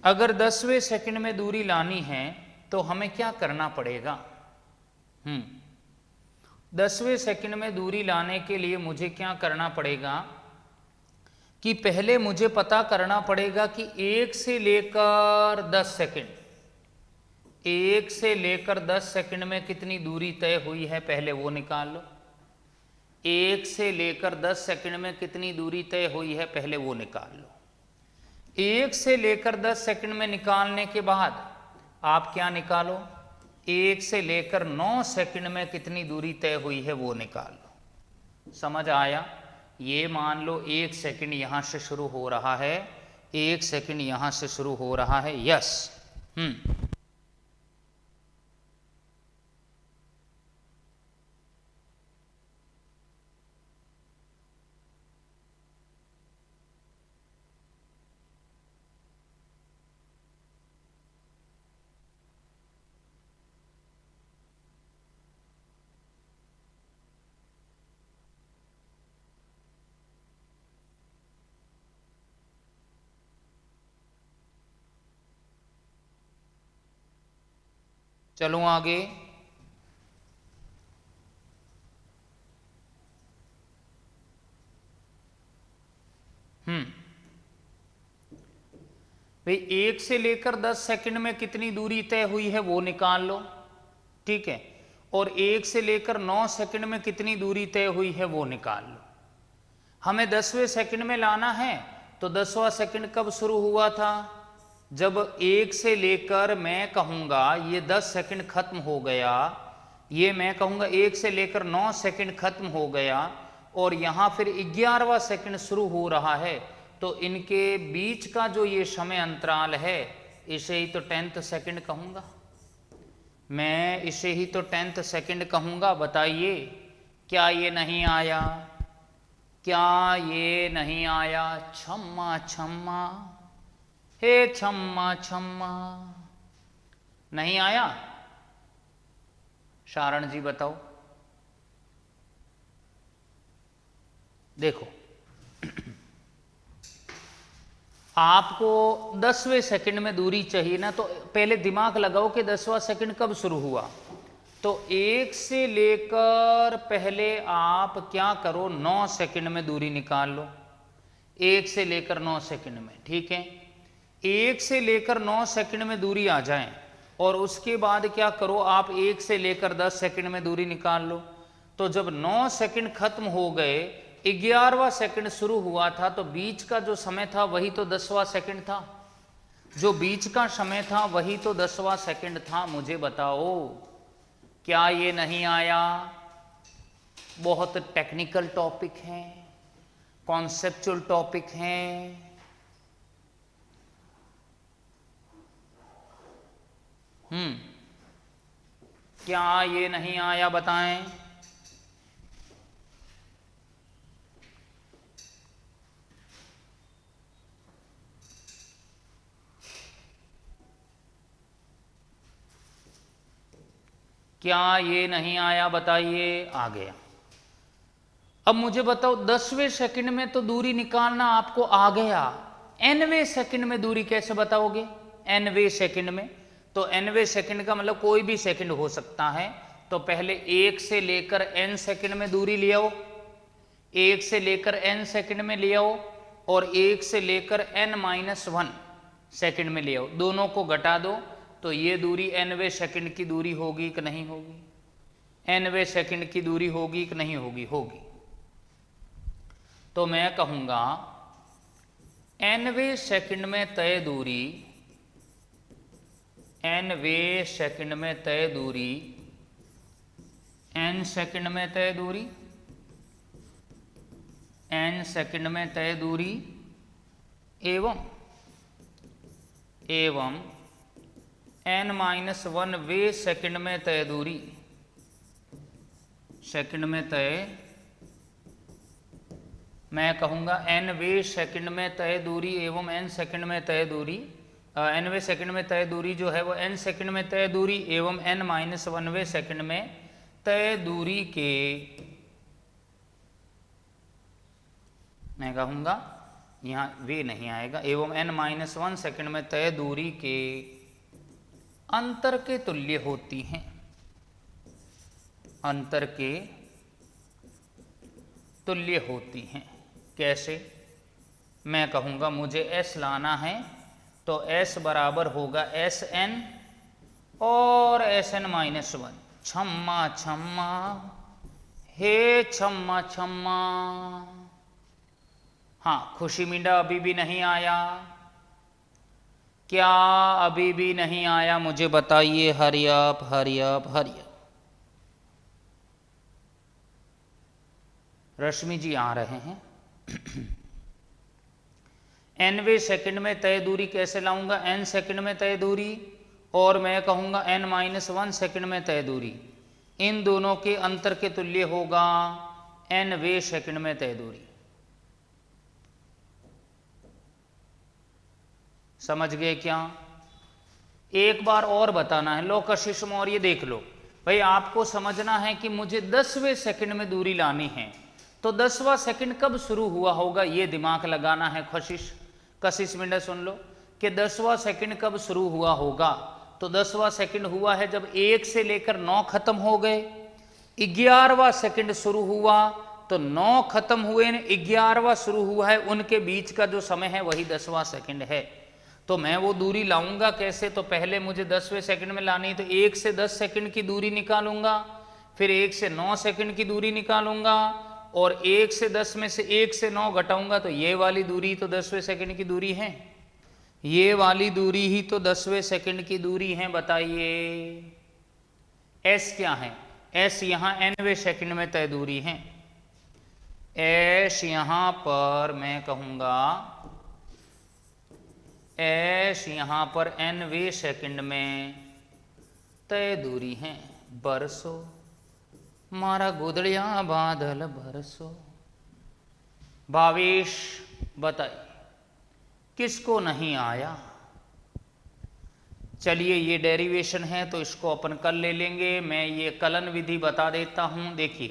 अगर 10वें सेकंड में दूरी लानी है तो हमें क्या करना पड़ेगा? 10वें सेकंड में दूरी लाने के लिए मुझे क्या करना पड़ेगा कि पहले मुझे पता करना पड़ेगा कि 1 से लेकर 10 सेकंड, 1 से लेकर 10 सेकंड में कितनी दूरी तय हुई है, पहले वो निकाल लो। 1 से लेकर 10 सेकंड में कितनी दूरी तय हुई है, पहले वो निकाल लो। 1 से लेकर 10 सेकंड में निकालने के बाद आप क्या निकालो? 1 से लेकर 9 सेकंड में कितनी दूरी तय हुई है वो निकाल लो। समझ आया? ये मान लो 1 सेकंड यहाँ से शुरू हो रहा है, 1 सेकंड यहाँ से शुरू हो रहा है। यस। चलो आगे। भाई 1 से लेकर 10 सेकंड में कितनी दूरी तय हुई है वो निकाल लो, ठीक है। और 1 से लेकर 9 सेकंड में कितनी दूरी तय हुई है वो निकाल लो। हमें 10वें सेकंड में लाना है, तो 10वां सेकंड कब शुरू हुआ था? जब 1 से लेकर मैं कहूँगा ये 10 सेकंड खत्म हो गया, ये मैं कहूँगा 1 से लेकर 9 सेकंड खत्म हो गया, और यहाँ फिर 11वां सेकंड शुरू हो रहा है, तो इनके बीच का जो ये समय अंतराल है इसे ही तो 10th सेकंड कहूँगा। मैं इसे ही तो 10th सेकंड कहूँगा। बताइए, क्या ये नहीं आया? क्या ये नहीं आया? छम्मा छम्मा, हे छम्मा छम्मा, नहीं आया? शारण जी बताओ। देखो आपको 10वें सेकंड में दूरी चाहिए ना, तो पहले दिमाग लगाओ कि 10वां सेकंड कब शुरू हुआ। तो 1 से लेकर पहले आप क्या करो, 9 सेकंड में दूरी निकाल लो। 1 से लेकर 9 सेकंड में, ठीक है। 1 से लेकर 9 सेकंड में दूरी आ जाए, और उसके बाद क्या करो आप 1 से लेकर 10 सेकंड में दूरी निकाल लो। तो जब 9 सेकंड खत्म हो गए, 11वां सेकंड शुरू हुआ था, तो बीच का जो समय था वही तो 10वां सेकंड था। जो बीच का समय था वही तो 10वां सेकंड था। मुझे बताओ, क्या ये नहीं आया? बहुत टेक्निकल टॉपिक है, कॉन्सेप्चुअल टॉपिक है। क्या ये नहीं आया? बताएं। क्या ये नहीं आया? बताइए। आ गया। अब मुझे बताओ, 10वें सेकंड में तो दूरी निकालना आपको आ गया, nवें सेकंड में दूरी कैसे बताओगे? nवें सेकंड में, तो nवें सेकंड का मतलब कोई भी सेकंड हो सकता है, तो तो पहले 1 से लेकर n सेकंड में दूरी ले आओ, 1 से लेकर n सेकंड में ले आओ और 1 से लेकर n-1 सेकंड में ले आओ, दोनों को घटा दो तो ये दूरी nवें सेकंड की दूरी होगी कि नहीं होगी, nवें सेकंड की दूरी होगी कि नहीं होगी, होगी। तो मैं कहूंगा nवें सेकंड में तय दूरी, nवें सेकंड में तय दूरी, n सेकंड में तय दूरी, n सेकंड में तय दूरी एवं n-1 वे सेकंड में तय दूरी, सेकंड में तय, मैं कहूँगा n वे सेकंड में तय दूरी एवं n सेकंड में तय दूरी, n वे सेकंड में तय दूरी जो है वो n सेकंड में तय दूरी एवं n-1 वे सेकंड में तय दूरी के, मैं कहूँगा यहाँ वे नहीं आएगा, एवं n-1 सेकंड में तय दूरी के अंतर के तुल्य होती हैं, अंतर के तुल्य होती हैं। कैसे? मैं कहूँगा मुझे s लाना है तो s बराबर होगा Sn और Sn-1। छम्मा छम्मा हे छम्मा छम्मा। हाँ, खुशी मींडा अभी भी नहीं आया क्या? अभी भी नहीं आया? मुझे बताइए, hurry up hurry up hurry up. Rashmi ji आ रहे हैं। nवें सेकंड में तय दूरी कैसे लाऊंगा? n सेकंड में तय दूरी और मैं कहूंगा n-1 सेकंड में तय दूरी, इन दोनों के अंतर के तुल्य होगा nवें सेकंड में तय दूरी। समझ गए क्या? एक बार और बताना है। लो कशिश मौर्य देख लो भाई, आपको समझना है कि मुझे 10वें सेकंड में दूरी लानी है, तो 10वां सेकंड कब शुरू हुआ होगा ये दिमाग लगाना है। कशिश मिंडा सुन लो कि 10वां सेकंड कब शुरू हुआ होगा। तो 10वां सेकंड हुआ है जब 1 से लेकर 9 खत्म हो गए, 11वां सेकंड शुरू हुआ तो 9 खत्म हुए, 11वां शुरू हुआ है, उनके बीच का जो समय है वही 10वां सेकंड है। तो मैं वो दूरी लाऊंगा कैसे? तो पहले मुझे 10वें सेकंड में लानी है, तो 1 से 10 सेकंड की दूरी निकालूंगा, फिर 1 से 9 सेकंड की दूरी निकालूंगा और 1 से 10 में से 1 से 9 घटाऊंगा, तो ये वाली दूरी तो 10वें सेकंड की दूरी है, ये वाली दूरी ही तो 10वें सेकंड की दूरी है। बताइए s क्या है? s यहाँ nवें सेकंड में तय दूरी है। s यहाँ पर मैं कहूँगा s यहाँ पर nवें सेकंड में तय दूरी है। बरसो मारा गोदड़िया बादल बरसो। भावेश बताइए किसको नहीं आया? चलिए ये डेरिवेशन है तो इसको अपन कल ले लेंगे। मैं ये कलन विधि बता देता हूँ। देखिए,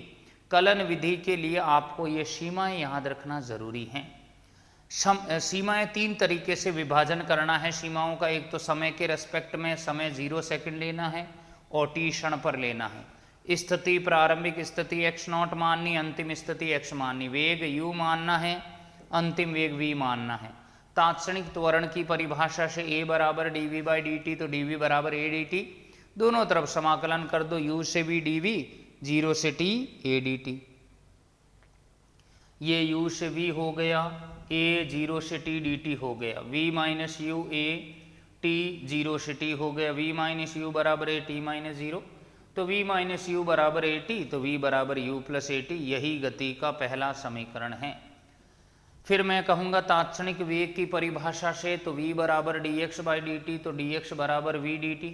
कलन विधि के लिए आपको ये सीमाएं याद रखना जरूरी हैं। सीमाएं 3 तरीके से विभाजन करना है सीमाओं का। एक तो समय के रेस्पेक्ट में, समय 0 सेकंड लेना है और t क्षण पर लेना है। स्थिति, प्रारंभिक स्थिति x0 माननी, अंतिम स्थिति x माननी, वेग u मानना है, अंतिम वेग v मानना है। तात्क्षणिक त्वरण की परिभाषा से a बराबर dv/dt, तो dv बराबर a dt, दोनों तरफ समाकलन कर दो, u से v dv, 0 से t a dt। ये u से v हो गया, a 0 से t dt हो गया, v minus u a t 0 से t हो गया, v माइनस u बराबर a t माइनस 0, तो v माइनस u बराबर a t, तो v बराबर u प्लस a t, यही गति का पहला समीकरण है। फिर मैं कहूँगा तात्क्षणिक वेग की परिभाषा से, तो v बराबर dx/dt, तो dx बराबर v dt।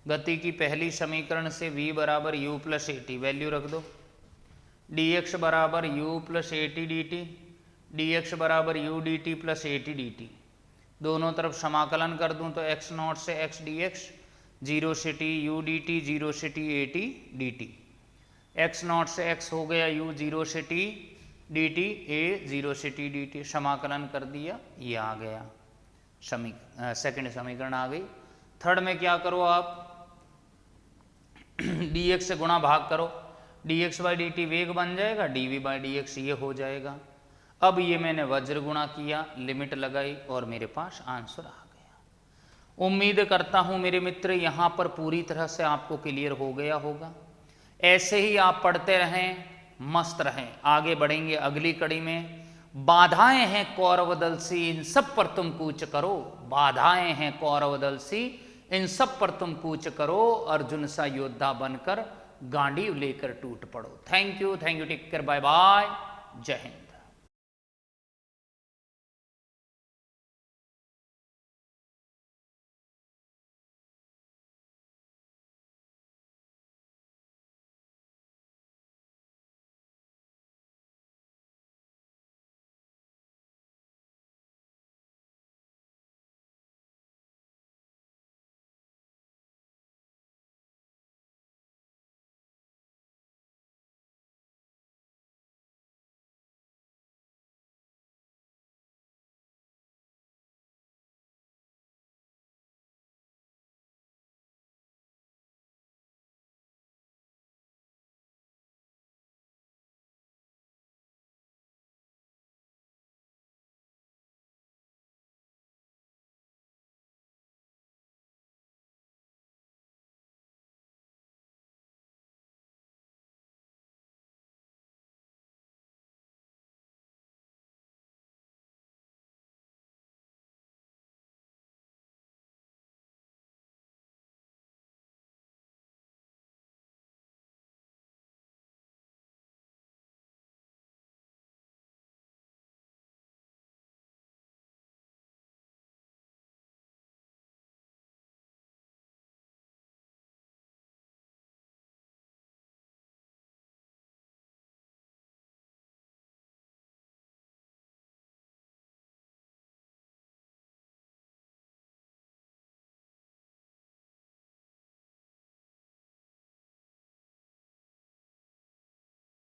गति की पहली समीकरण से v बराबर u plus a t value रख दो, dx बराबर u plus a t dt, dx बराबर u dt plus a t dt, दोनों तरफ समाकलन कर दूं तो x0 से x dx, 0 से t u dt, 0 से t a t dt, x0 से x हो गया u, 0 से t dt a, 0 से t dt, समाकलन कर दिया, ये आ गया सेकंड समीकरण आ गई। थर्ड में क्या करो आप, डी एक्स से गुणा भाग करो, d x by d t वेग बन जाएगा, d v by d x ये हो जाएगा। अब ये मैंने वज्र गुणा किया, लिमिट लगाई और मेरे पास आंसर आ गया। उम्मीद करता हूँ मेरे मित्र यहाँ पर पूरी तरह से आपको क्लियर हो गया होगा। ऐसे ही आप पढ़ते रहें, मस्त रहें। आगे बढ़ेंगे अगली कड़ी में। बाधाएं हैं कौरव दल सी, इन सब पर तुम कूच करो। बाधाएं हैं कौरव दल सी, इन सब पर तुम कूच करो। अर्जुन सा योद्धा बनकर गांडीव लेकर टूट पड़ो। Thank you, take care, bye bye, जय हिंद।